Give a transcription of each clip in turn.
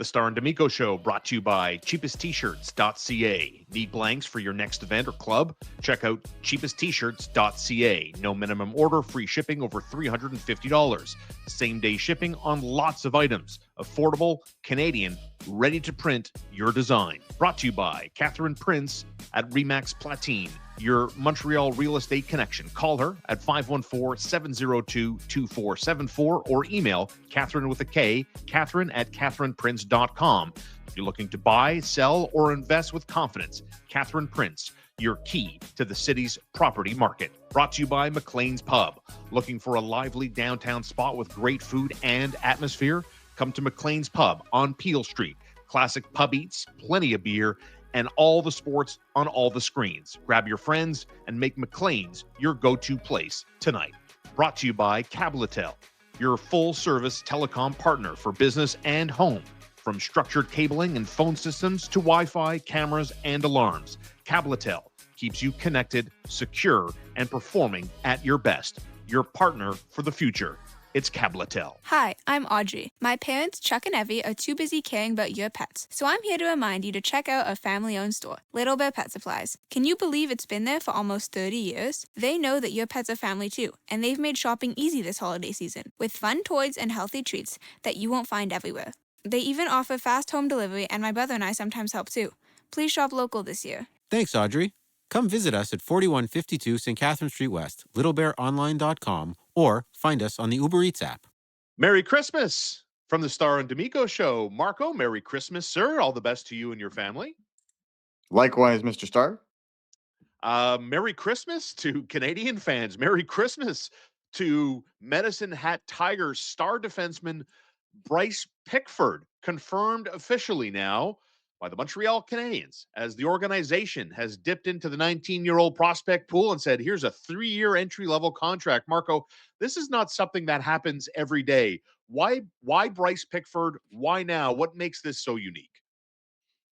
The Star and D'Amico Show brought to you by cheapesttshirts.ca. Need blanks for your next event or club? Check out cheapesttshirts.ca. No minimum order, free shipping over $350. Same day shipping on lots of items. Affordable, Canadian, ready to print your design. Brought to you by Catherine Prince at Remax Platine, your Montreal real estate connection. Call her at 514-702-2474 or email Catherine with a K, Catherine at catherineprince.com. If you're looking to buy, sell, or invest with confidence, Catherine Prince, your key to the city's property market. Brought to you by McLean's Pub. Looking for a lively downtown spot with great food and atmosphere? Come to McLean's Pub on Peel Street. Classic pub eats, plenty of beer, and all the sports on all the screens. Grab your friends and make McLean's your go-to place tonight. Brought to you by Cabletel, your full-service telecom partner for business and home. From structured cabling and phone systems to Wi-Fi, cameras, and alarms, Cabletel keeps you connected, secure, and performing at your best. Your partner for the future. It's Cabletel. Hi, I'm Audrey. My parents, Chuck and Evie, are too busy caring about your pets, so I'm here to remind you to check out a family-owned store, Little Bear Pet Supplies. Can you believe it's been there for almost 30 years? They know that your pets are family too, and they've made shopping easy this holiday season, with fun toys and healthy treats that you won't find everywhere. They even offer fast home delivery, and my brother and I sometimes help too. Please shop local this year. Thanks, Audrey. Come visit us at 4152 St. Catherine Street West, littlebearonline.com, or find us on the Uber Eats app. Merry Christmas from the Star and D'Amico Show. Marco, Merry Christmas, sir. All the best to you and your family. Likewise, Mr. Starr. Merry Christmas to Canadian fans. Merry Christmas to Medicine Hat Tigers star defenseman Bryce Pickford, confirmed officially now by the Montreal Canadiens, as the organization has dipped into the 19-year-old prospect pool and said, here's a 3-year entry-level contract. Marco, this is not something that happens every day. Why Bryce Pickford? Why now? What makes this so unique?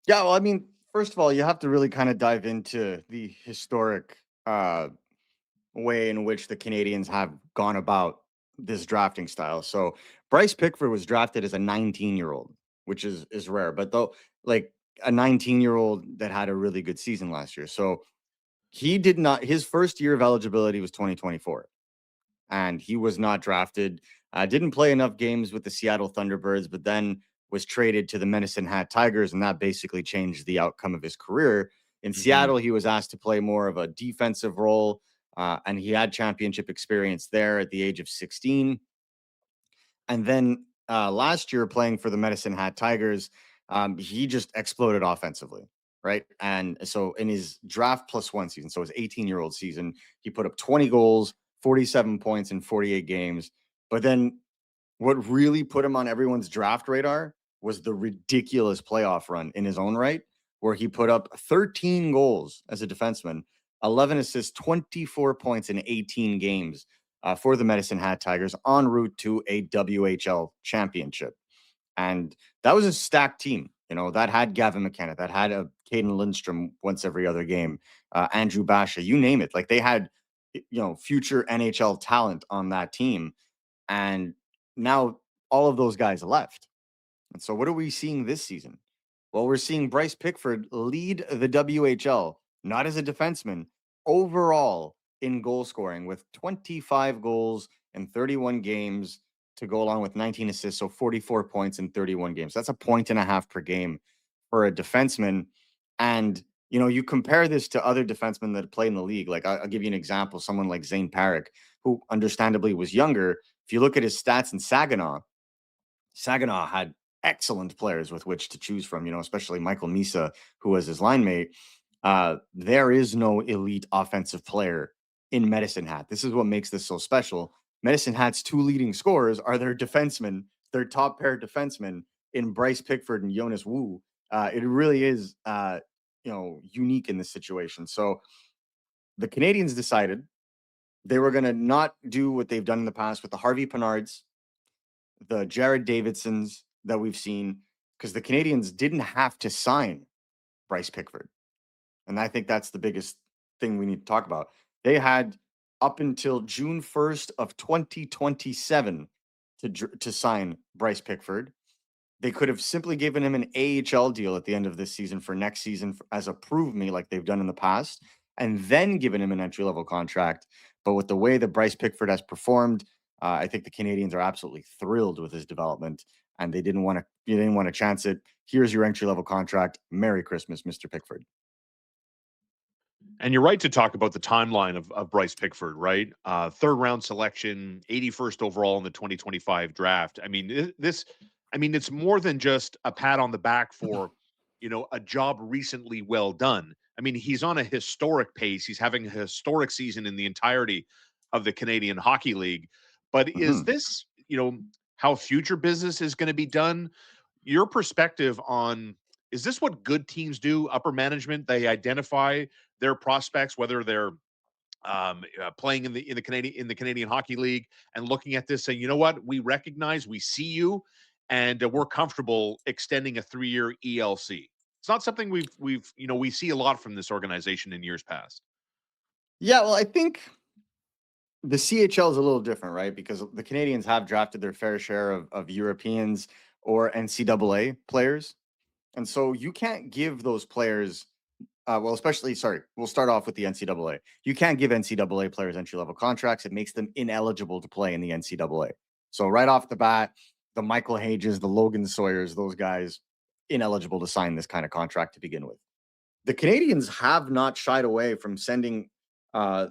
Yeah, well, I mean, first of all, you have to really kind of dive into the historic way in which the Canadiens have gone about this drafting style. So Bryce Pickford was drafted as a 19-year-old, which is rare, but though, like, a 19-year-old that had a really good season last year. So he did not, his first year of eligibility was 2024, and he was not drafted. Didn't play enough games with the Seattle Thunderbirds, but then was traded to the Medicine Hat Tigers, and that basically changed the outcome of his career. In Seattle, he was asked to play more of a defensive role, and he had championship experience there at the age of 16. And then last year, playing for the Medicine Hat Tigers, he just exploded offensively, right? And so in his draft plus one season, so his 18-year-old season, he put up 20 goals, 47 points in 48 games. But then what really put him on everyone's draft radar was the ridiculous playoff run in his own right, where he put up 13 goals as a defenseman, 11 assists, 24 points in 18 games for the Medicine Hat Tigers, en route to a WHL championship. And that was a stacked team, that had Gavin McKenna, that had a Caden Lindstrom once every other game, Andrew Basha, you name it. Like, they had, future NHL talent on that team. And now all of those guys left. And so what are we seeing this season? Well, we're seeing Bryce Pickford lead the WHL, not as a defenseman, overall in goal scoring, with 25 goals in 31 games to go along with 19 assists, so 44 points in 31 games. That's a point and a half per game for a defenseman. And, you compare this to other defensemen that play in the league. Like, I'll give you an example, someone like Zane Parrick, who understandably was younger. If you look at his stats in Saginaw had excellent players with which to choose from, especially Michael Misa, who was his line mate. There is no elite offensive player in Medicine Hat. This is what makes this so special. Medicine Hat's two leading scorers are their defensemen, their top pair defensemen in Bryce Pickford and Jonas Wu. It really is, unique in this situation. So the Canadiens decided they were going to not do what they've done in the past with the Harvey Pinards, the Jared Davidsons that we've seen, because the Canadiens didn't have to sign Bryce Pickford. And I think that's the biggest thing we need to talk about. They had up until June 1st of 2027 to sign Bryce Pickford. They could have simply given him an AHL deal at the end of this season for next season as a prove me, like they've done in the past, and then given him an entry level contract. But with the way that Bryce Pickford has performed, I think the Canadians are absolutely thrilled with his development, and they didn't want to. You didn't want to chance it. Here's your entry level contract. Merry Christmas, Mr. Pickford. And you're right to talk about the timeline of Bryce Pickford, right? Third round selection, 81st overall in the 2025 draft. I mean, it's more than just a pat on the back for, a job recently well done. I mean, he's on a historic pace. He's having a historic season in the entirety of the Canadian Hockey League. But is Mhm. this, how future business is going to be done? Your perspective on, is this what good teams do? Upper management, they identify their prospects, whether they're playing in the Canadian Hockey League, and looking at this, saying, you know what, we recognize, we see you, and we're comfortable extending a 3-year ELC. It's not something we see a lot from this organization in years past. Yeah, well, I think the CHL is a little different, right? Because the Canadians have drafted their fair share of Europeans or NCAA players. And so you can't give those players, well, especially, sorry, we'll start off with the NCAA. You can't give NCAA players entry level contracts. It makes them ineligible to play in the NCAA. So right off the bat, the Michael Hages, the Logan Sawyers, those guys, ineligible to sign this kind of contract to begin with. The Canadians have not shied away from sending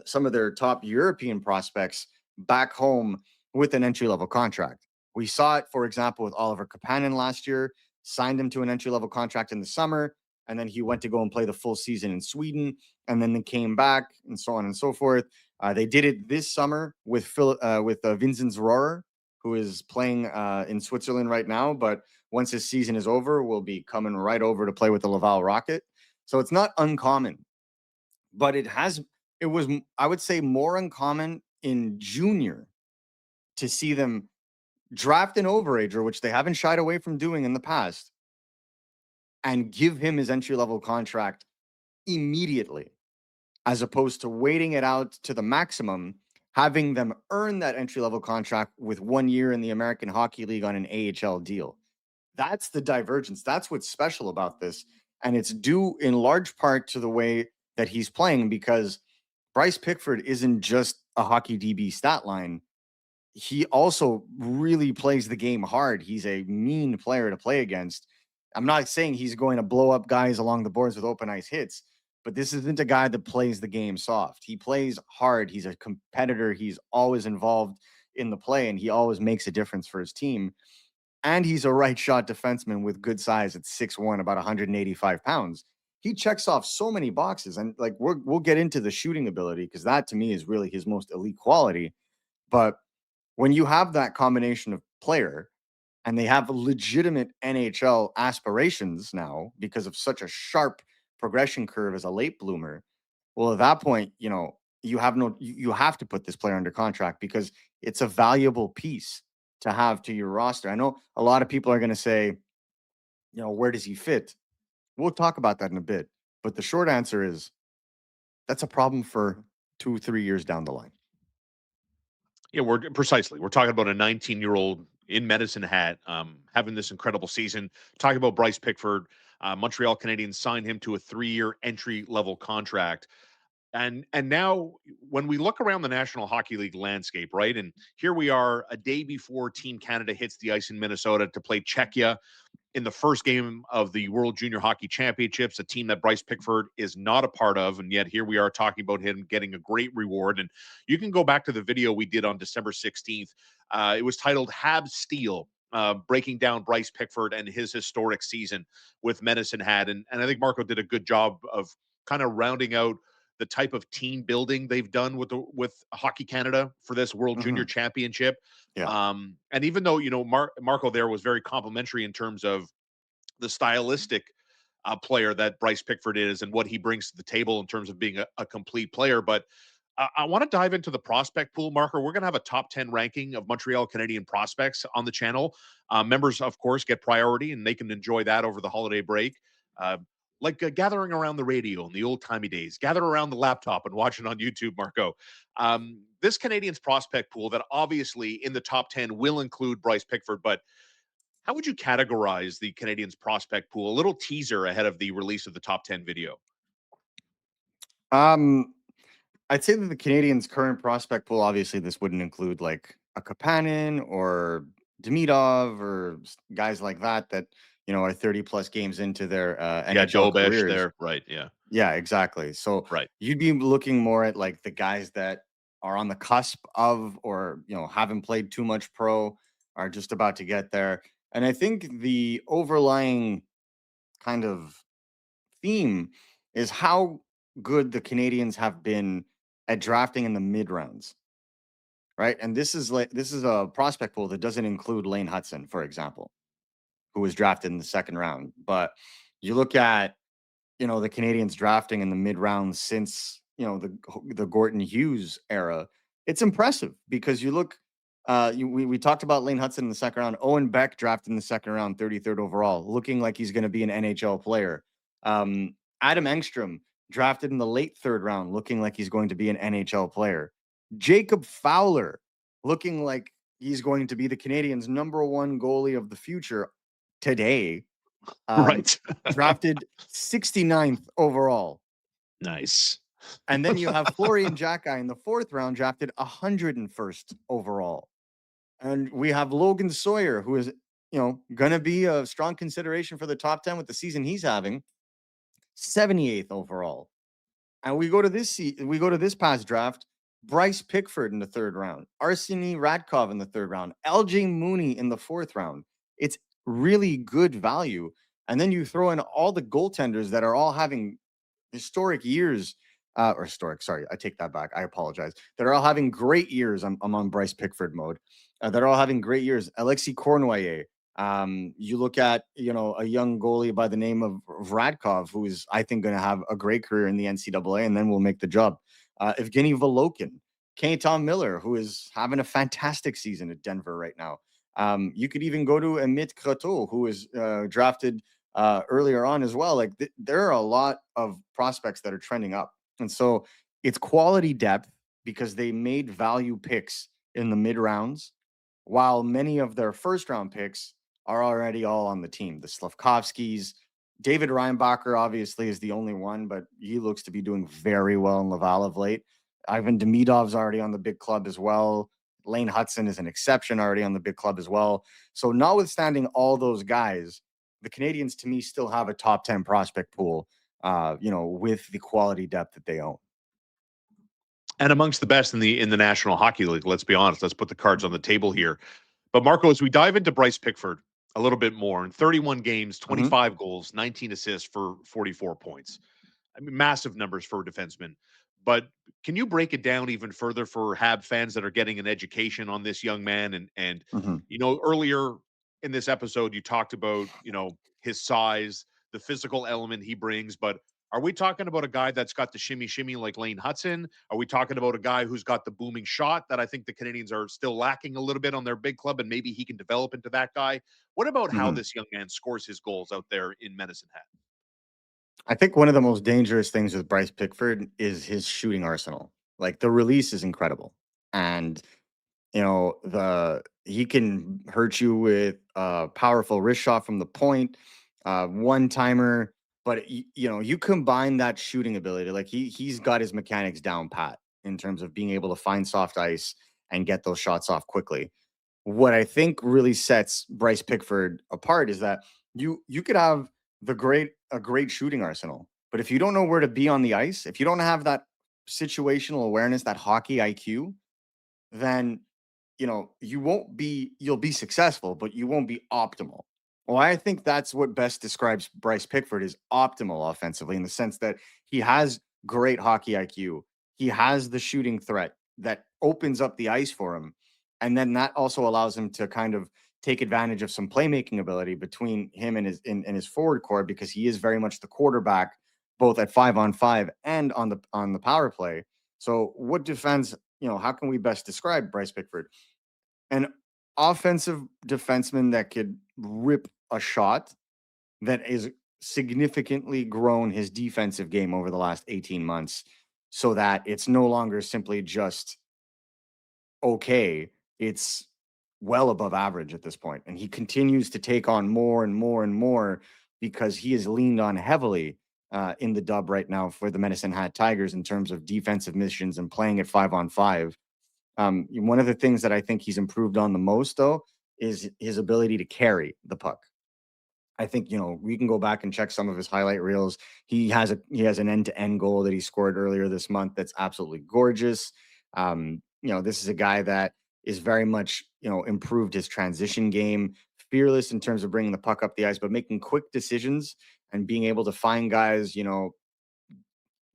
some of their top European prospects back home with an entry level contract. We saw it, for example, with Oliver Kapanen last year, signed him to an entry level contract in the summer, and then he went to go and play the full season in Sweden, and then they came back, and so on and so forth. They did it this summer with Vincent Rohrer, who is playing in Switzerland right now, but once his season is over, will be coming right over to play with the Laval Rocket. So it's not uncommon, but it was, I would say, more uncommon in junior to see them draft an overager, which they haven't shied away from doing in the past, and give him his entry level contract immediately, as opposed to waiting it out to the maximum, having them earn that entry level contract with 1 year in the American Hockey League on an AHL deal. That's the divergence. That's what's special about this. And it's due in large part to the way that he's playing, because Bryce Pickford isn't just a hockey DB stat line. He also really plays the game hard. He's a mean player to play against. I'm not saying he's going to blow up guys along the boards with open ice hits, but this isn't a guy that plays the game soft. He plays hard. He's a competitor. He's always involved in the play, and he always makes a difference for his team. And he's a right shot defenseman with good size at 6'1", about 185 pounds. He checks off so many boxes. And like we'll get into the shooting ability, because that to me is really his most elite quality. But when you have that combination of player, and they have legitimate NHL aspirations now because of such a sharp progression curve as a late bloomer, well, at that point, you have to put this player under contract, because it's a valuable piece to have to your roster. I know a lot of people are going to say, where does he fit? We'll talk about that in a bit. But the short answer is that's a problem for 2-3 years down the line. Yeah, we're talking about a 19-year-old in Medicine Hat, having this incredible season. Talking about Bryce Pickford, Montreal Canadiens signed him to a 3-year entry level contract. And now when we look around the National Hockey League landscape, right? And here we are a day before Team Canada hits the ice in Minnesota to play Czechia in the first game of the World Junior Hockey Championships, a team that Bryce Pickford is not a part of. And yet here we are talking about him getting a great reward. And you can go back to the video we did on December 16th. It was titled Habs Steel, breaking down Bryce Pickford and his historic season with Medicine Hat. And I think Marco did a good job of kind of rounding out the type of team building they've done with Hockey Canada for this World Junior Mhm. Championship. Yeah. And even though, Marco there was very complimentary in terms of the stylistic player that Bryce Pickford is and what he brings to the table in terms of being a complete player. But I want to dive into the prospect pool, Marker. We're going to have a top 10 ranking of Montreal Canadian prospects on the channel. Members, of course, get priority, and they can enjoy that over the holiday break. Like gathering around the radio in the old timey days, gather around the laptop and watch it on YouTube, Marco. This Canadians prospect pool that obviously in the top 10 will include Bryce Pickford, but How would you categorize the Canadiens prospect pool? A little teaser ahead of the release of the top 10 video. Um, I'd say that the Canadians' current prospect pool, obviously, this wouldn't include like a Kapanen or Demidov or guys like that are 30 plus games into their Yeah, NHL Dobesh careers. there. Right. Yeah. Yeah, exactly. So Right. you'd be looking more at like the guys that are on the cusp of, or haven't played too much pro, are just about to get there. And I think the overlying kind of theme is how good the Canadians have been at drafting in the mid rounds, right? And this is a prospect pool that doesn't include Lane Hudson, for example, who was drafted in the second round. But you look at the Canadians drafting in the mid rounds since the Gordon Hughes era. It's impressive because you look. We talked about Lane Hudson in the second round. Owen Beck drafted in the second round, 33rd overall, looking like he's going to be an NHL player. Adam Engstrom drafted in the late third round, looking like he's going to be an NHL player. Jacob Fowler looking like he's going to be the Canadians' number one goalie of the future today. Right. Drafted 69th overall. Nice. And then you have Florian Jacki in the fourth round, drafted 101st overall. And we have Logan Sawyer, who is, going to be a strong consideration for the top 10 with the season he's having, 78th overall. And we go to this past draft, Bryce Pickford in the third round, Arseny Radkov in the third round, LJ Mooney in the fourth round. It's really good value. And then you throw in all the goaltenders that are all having historic years, sorry, I take that back. I apologize. That are all having great years. I'm on Bryce Pickford mode. That are all having great years. Alexis Cournoyer. You look at, a young goalie by the name of Radkov, who is, I think, going to have a great career in the NCAA and then will make the jump. Evgeny Volokin, Tom Miller, who is having a fantastic season at Denver right now. You could even go to Amit Croteau, who is drafted earlier on as well. Like there are a lot of prospects that are trending up. And so it's quality depth because they made value picks in the mid rounds, while many of their first round picks are already all on the team. The Slavkovskys, David Reinbacher obviously is the only one, but he looks to be doing very well in Laval of late. Ivan Demidov's already on the big club as well. Lane Hudson is an exception, already on the big club as well. So notwithstanding all those guys, the Canadians to me still have a top 10 prospect pool, with the quality depth that they own. And amongst the best in the National Hockey League, let's be honest. Let's put the cards on the table here. But Marco, as we dive into Bryce Pickford a little bit more, in 31 games, 25 goals, 19 assists for 44 points. I mean, massive numbers for a defenseman. But can you break it down even further for Hab fans that are getting an education on this young man? And earlier in this episode, you talked about, his size, the physical element he brings, but are we talking about a guy that's got the shimmy shimmy like Lane Hudson? Are we talking about a guy who's got the booming shot that I think the Canadians are still lacking a little bit on their big club, and maybe he can develop into that guy? What about how this young man scores his goals out there in Medicine Hat? I think one of the most dangerous things with Bryce Pickford is his shooting arsenal. Like the release is incredible. And he can hurt you with a powerful wrist shot from the point, one timer. But you combine that shooting ability, like he's got his mechanics down pat in terms of being able to find soft ice and get those shots off quickly. What I think really sets Bryce Pickford apart is that you could have a great shooting arsenal, but if you don't know where to be on the ice, if you don't have that situational awareness, that hockey IQ, then you'll be successful, but you won't be optimal. Well, I think that's what best describes Bryce Pickford is optimal offensively, in the sense that he has great hockey IQ. He has the shooting threat that opens up the ice for him. And then that also allows him to kind of take advantage of some playmaking ability between him and his forward core, because he is very much the quarterback, both at 5-on-5 and on the power play. So what defense, how can we best describe Bryce Pickford? An offensive defenseman that could rip a shot, that is significantly grown his defensive game over the last 18 months, so that it's no longer simply just okay. It's well above average at this point, and he continues to take on more and more and more because he is leaned on heavily in the dub right now for the Medicine Hat Tigers in terms of defensive missions and playing at 5-on-5. One of the things that I think he's improved on the most, though, is his ability to carry the puck. I think, we can go back and check some of his highlight reels. He has an end-to-end goal that he scored earlier this month that's absolutely gorgeous. This is a guy that is very much, improved his transition game, fearless in terms of bringing the puck up the ice, but making quick decisions and being able to find guys,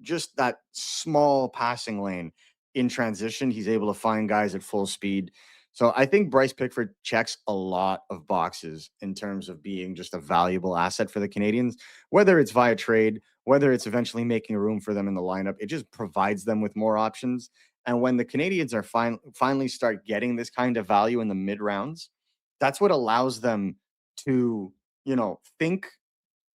just that small passing lane in transition. He's able to find guys at full speed. So I think Bryce Pickford checks a lot of boxes in terms of being just a valuable asset for the Canadians, whether it's via trade, whether it's eventually making room for them in the lineup. It just provides them with more options. And when the Canadians are finally start getting this kind of value in the mid rounds, that's what allows them to, think,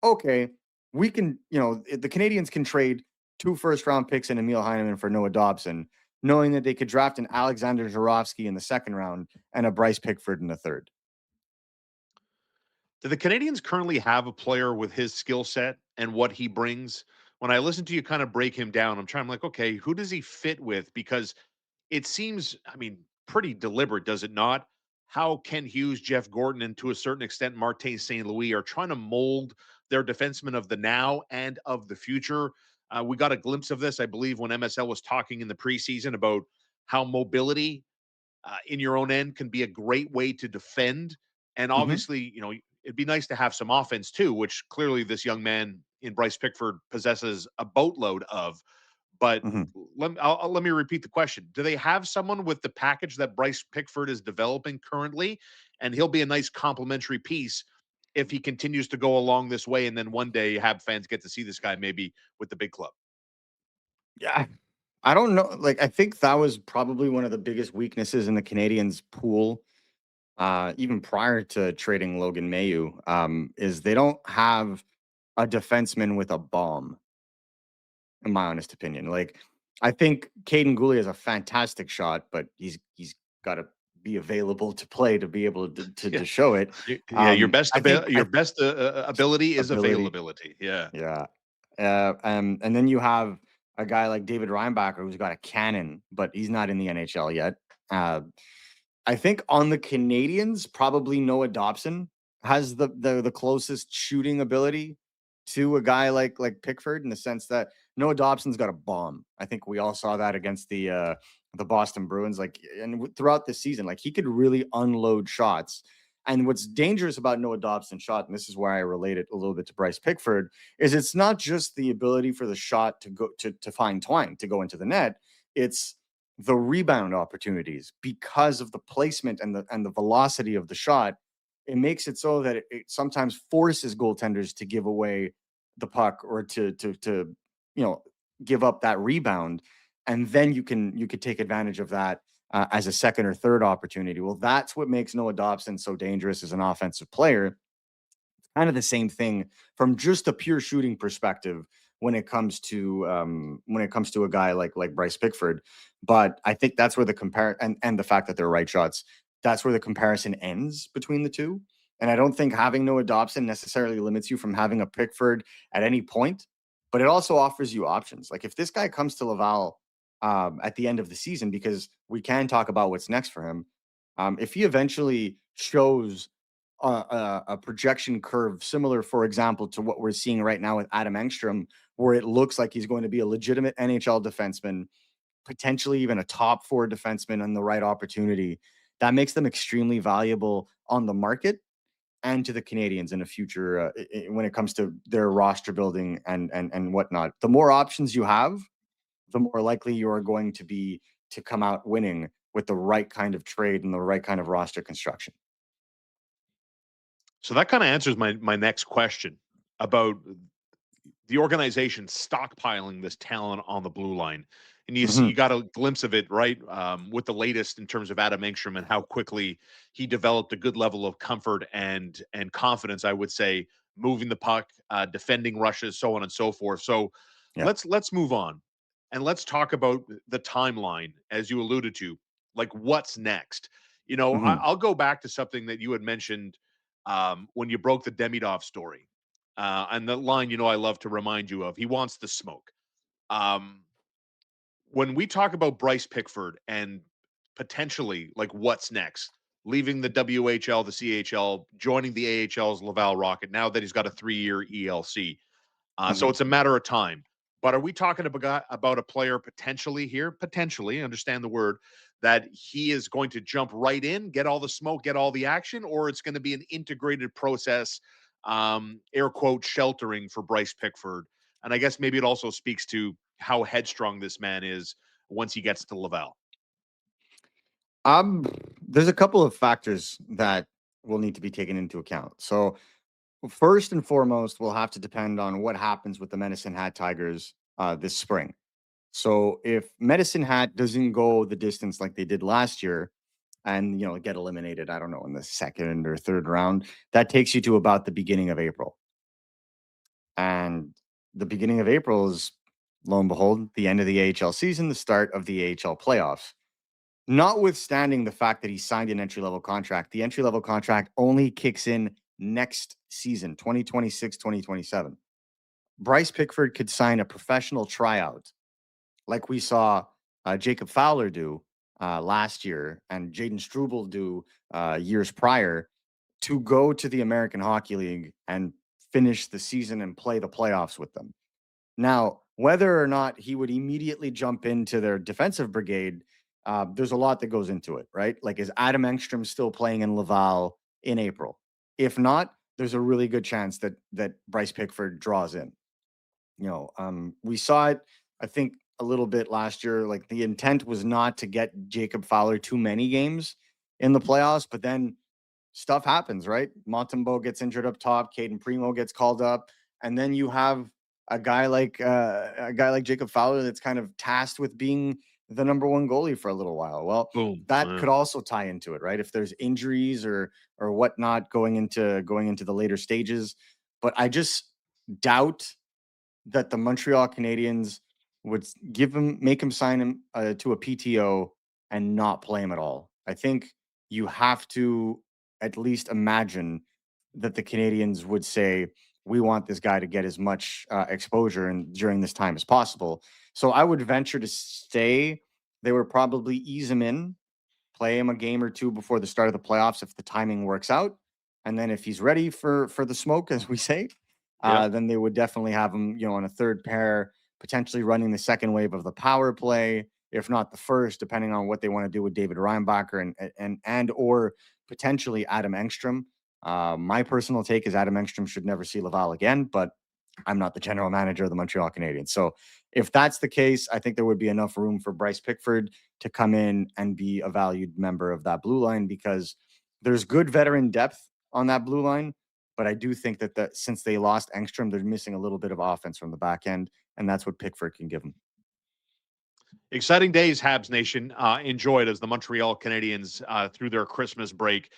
okay, we can, the Canadians can trade 2 first-round picks and Emil Heineman for Noah Dobson, knowing that they could draft an Alexander Zhuravsky in the second round and a Bryce Pickford in the third. Do the Canadians currently have a player with his skill set and what he brings? When I listen to you kind of break him down, I'm like, okay, who does he fit with? Because it seems, I mean, pretty deliberate, does it not? How Ken Hughes, Jeff Gordon, and to a certain extent, Martin St. Louis are trying to mold their defensemen of the now and of the future. We got a glimpse of this, I believe, when MSL was talking in the preseason about how mobility in your own end can be a great way to defend. And Mhm. obviously, it'd be nice to have some offense too, which clearly this young man in Bryce Pickford possesses a boatload of. But Mhm. let me repeat the question. Do they have someone with the package that Bryce Pickford is developing currently? And he'll be a nice complementary piece if he continues to go along this way. And then one day Hab fans get to see this guy maybe with the big club. Yeah. I don't know. Like, I think that was probably one of the biggest weaknesses in the Canadians pool, even prior to trading Logan Mayu, is they don't have a defenseman with a bomb, in my honest opinion. Like, I think Caden Gooley has a fantastic shot, but he's got to be available to play to be able Yeah. to show it. Yeah. I think Your best ability is ability, availability. Yeah. yeah. And then you have a guy like David Reinbacher who's got a cannon, but he's not in the NHL yet. Uh, I think on the Canadians, probably Noah Dobson has the closest shooting ability to a guy like Pickford in the sense that Noah Dobson's got a bomb. I think we all saw that against the Boston Bruins, like, and throughout the season, like he could really unload shots. And what's dangerous about Noah Dobson's shot, and this is where I relate it a little bit to Bryce Pickford, is it's not just the ability for the shot to go to find twine to go into the net. It's the rebound opportunities because of the placement and the velocity of the shot. It makes it so that it sometimes forces goaltenders to give away the puck or to you know give up that rebound, and then you could take advantage of that as a second or third opportunity. Well, that's what makes Noah Dobson so dangerous as an offensive player. Kind of the same thing from just a pure shooting perspective when it comes to a guy like Bryce Pickford. But I think that's where the compare and the fact that they're right shots, that's where the comparison ends between the two. And I don't think having Noah Dobson necessarily limits you from having a Pickford at any point, but it also offers you options. Like if this guy comes to Laval at the end of the season, because we can talk about what's next for him. If he eventually shows a projection curve similar, for example, to what we're seeing right now with Adam Engstrom, where it looks like he's going to be a legitimate NHL defenseman, potentially even a top four defenseman on the right opportunity. That makes them extremely valuable on the market and to the Canadians in the future when it comes to their roster building and whatnot. The more options you have, the more likely you are going to be to come out winning with the right kind of trade and the right kind of roster construction. So that kind of answers my next question about the organization stockpiling this talent on the blue line. And you Mhm. got a glimpse of it, right? With the latest in terms of Adam Engstrom and how quickly he developed a good level of comfort and confidence, I would say, moving the puck, defending rushes, so on and so forth. So Yeah. let's move on and let's talk about the timeline, as you alluded to, like what's next. Mhm. I'll go back to something that you had mentioned when you broke the Demidov story. And the line, I love to remind you of, he wants the smoke. Um, when we talk about Bryce Pickford and potentially like what's next, leaving the WHL, the CHL, joining the AHL's Laval Rocket, now that he's got a 3-year ELC. So Mhm. it's a matter of time. But are we talking about a player potentially here? Potentially, understand the word, that he is going to jump right in, get all the smoke, get all the action, or it's going to be an integrated process, air quote, sheltering for Bryce Pickford? And I guess maybe it also speaks to how headstrong this man is once he gets to Laval. Um, there's a couple of factors that will need to be taken into account. So first and foremost, will have to depend on what happens with the Medicine Hat Tigers this spring. So if Medicine Hat doesn't go the distance like they did last year, and get eliminated, I don't know, in the second or third round, that takes you to about the beginning of April. And the beginning of April is, lo and behold, the end of the AHL season, the start of the AHL playoffs. Notwithstanding the fact that he signed an entry level contract, the entry level contract only kicks in next season, 2026, 2027. Bryce Pickford could sign a professional tryout like we saw Jacob Fowler do last year and Jaden Struble do years prior to go to the American Hockey League and finish the season and play the playoffs with them. Now, whether or not he would immediately jump into their defensive brigade, there's a lot that goes into it, right? Like, is Adam Engstrom still playing in Laval in April? If not, there's a really good chance that Bryce Pickford draws in. We saw it, I think, a little bit last year. Like, the intent was not to get Jacob Fowler too many games in the playoffs, but then stuff happens, right? Montembeau gets injured up top, Caden Primo gets called up, and then you have a guy like Jacob Fowler that's kind of tasked with being the number one goalie for a little while. Well, Boom. that could also tie into it, right? If there's injuries or whatnot going into the later stages, but I just doubt that the Montreal Canadiens would make him sign him to a PTO and not play him at all. I think you have to at least imagine that the Canadians would say, we want this guy to get as much exposure and during this time as possible. So I would venture to say they would probably ease him in, play him a game or two before the start of the playoffs if the timing works out, and then if he's ready for the smoke, as we say, Yep. then they would definitely have him, on a third pair, potentially running the second wave of the power play, if not the first, depending on what they want to do with David Reinbacher and or potentially Adam Engstrom. My personal take is Adam Engstrom should never see Laval again, but I'm not the general manager of the Montreal Canadiens. So if that's the case, I think there would be enough room for Bryce Pickford to come in and be a valued member of that blue line because there's good veteran depth on that blue line. But I do think that since they lost Engstrom, they're missing a little bit of offense from the back end, and that's what Pickford can give them. Exciting days, Habs Nation. Enjoyed as the Montreal Canadiens, through their Christmas break,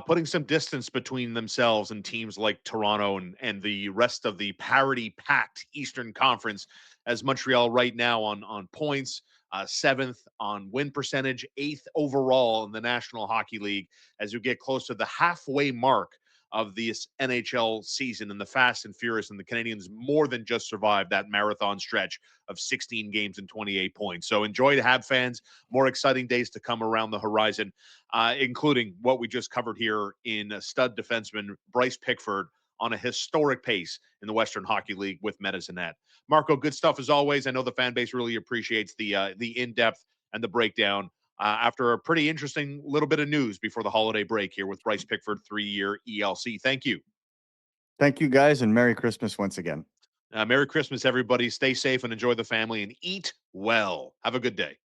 putting some distance between themselves and teams like Toronto and the rest of the parity-packed Eastern Conference. As Montreal right now on points, seventh on win percentage, eighth overall in the National Hockey League. As you get close to the halfway mark of this NHL season and the fast and furious, and the Canadians more than just survived that marathon stretch of 16 games and 28 points. So enjoy the Hab fans. More exciting days to come around the horizon, including what we just covered here in stud defenseman Bryce Pickford on a historic pace in the Western Hockey League with Medicine Hat. Marco, good stuff as always. I know the fan base really appreciates the in-depth and the breakdown. After a pretty interesting little bit of news before the holiday break here with Bryce Pickford, 3-year ELC. Thank you. Thank you, guys, and Merry Christmas once again. Merry Christmas, everybody. Stay safe and enjoy the family and eat well. Have a good day.